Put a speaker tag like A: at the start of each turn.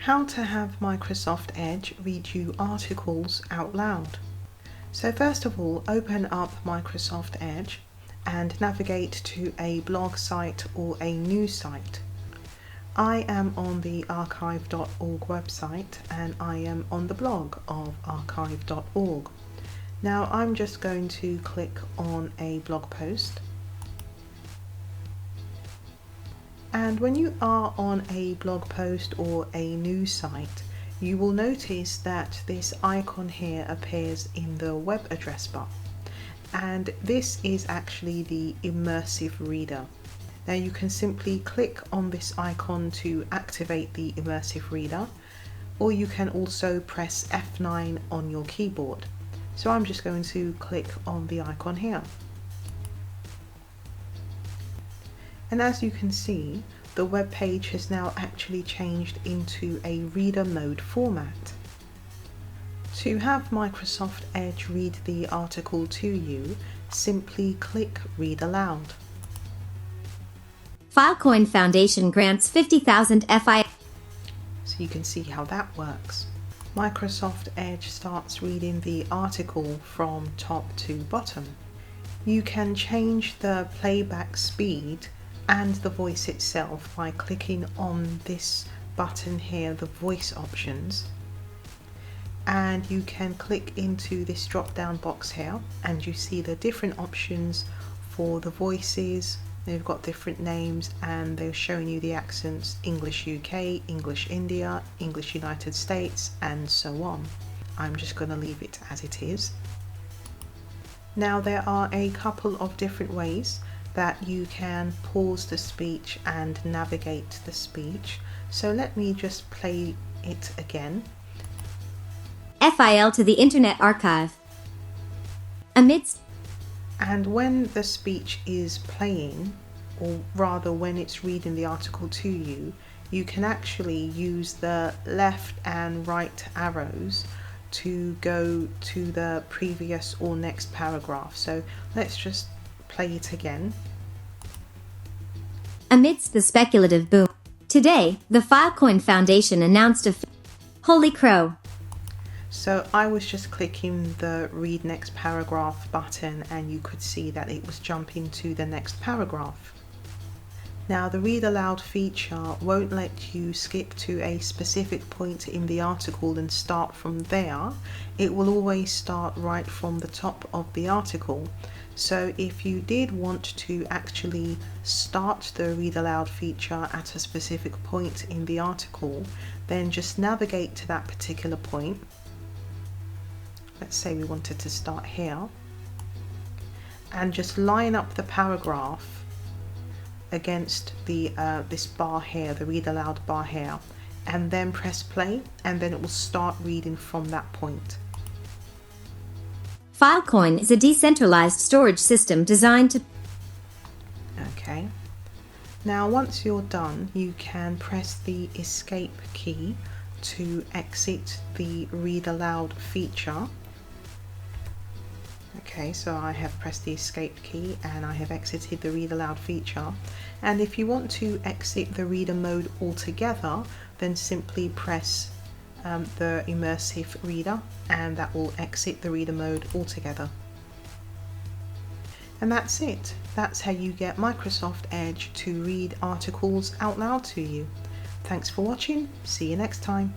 A: How to have Microsoft Edge read you articles out loud. So first of all, open up Microsoft Edge and navigate to a blog site or a news site. I am on the archive.org website and I am on the blog of archive.org. Now I'm just going to click on a blog post. And when you are on a blog post or a news site, you will notice that this icon here appears in the web address bar. And this is actually the Immersive reader. Now you can simply click on this icon to activate the Immersive reader, or you can also press F9 on your keyboard. So I'm just going to click on the icon here. And as you can see, the web page has now actually changed into a reader mode format. To have Microsoft Edge read the article to you, simply click Read Aloud.
B: Filecoin Foundation grants 50,000 FI.
A: So you can see how that works. Microsoft Edge starts reading the article from top to bottom. You can change the playback speed and the voice itself by clicking on this button here, the voice options, and you can click into this drop down box here and you see the different options for the voices. They've got different names and they're showing you the accents: English UK, English India, English United States, and so on. I'm just going to leave it as it is. Now there are a couple of different ways that you can pause the speech and navigate the speech. So let me just play it again.
B: FIL to the Internet Archive. Amidst.
A: And when the speech is playing, or rather when it's reading the article to you, you can actually use the left and right arrows to go to the previous or next paragraph. So let's just play it again.
B: Amidst the speculative boom, today, the Filecoin Foundation announced a Holy Crow.
A: So I was just clicking the Read Next Paragraph button and you could see that it was jumping to the next paragraph. Now the Read Aloud feature won't let you skip to a specific point in the article and start from there. It will always start right from the top of the article. So if you did want to actually start the Read Aloud feature at a specific point in the article, then just navigate to that particular point. Let's say we wanted to start here, and just line up the paragraph against the this bar here, the Read Aloud bar here, and then press play, and then it will start reading from that point.
B: Filecoin is a decentralized storage system designed to...
A: Okay. Now once you're done, you can press the escape key to exit the Read Aloud feature. Okay, so I have pressed the escape key and I have exited the Read Aloud feature. And if you want to exit the reader mode altogether, then simply press the Immersive reader and that will exit the reader mode altogether. And that's it. That's how you get Microsoft Edge to read articles out loud to you. Thanks for watching. See you next time.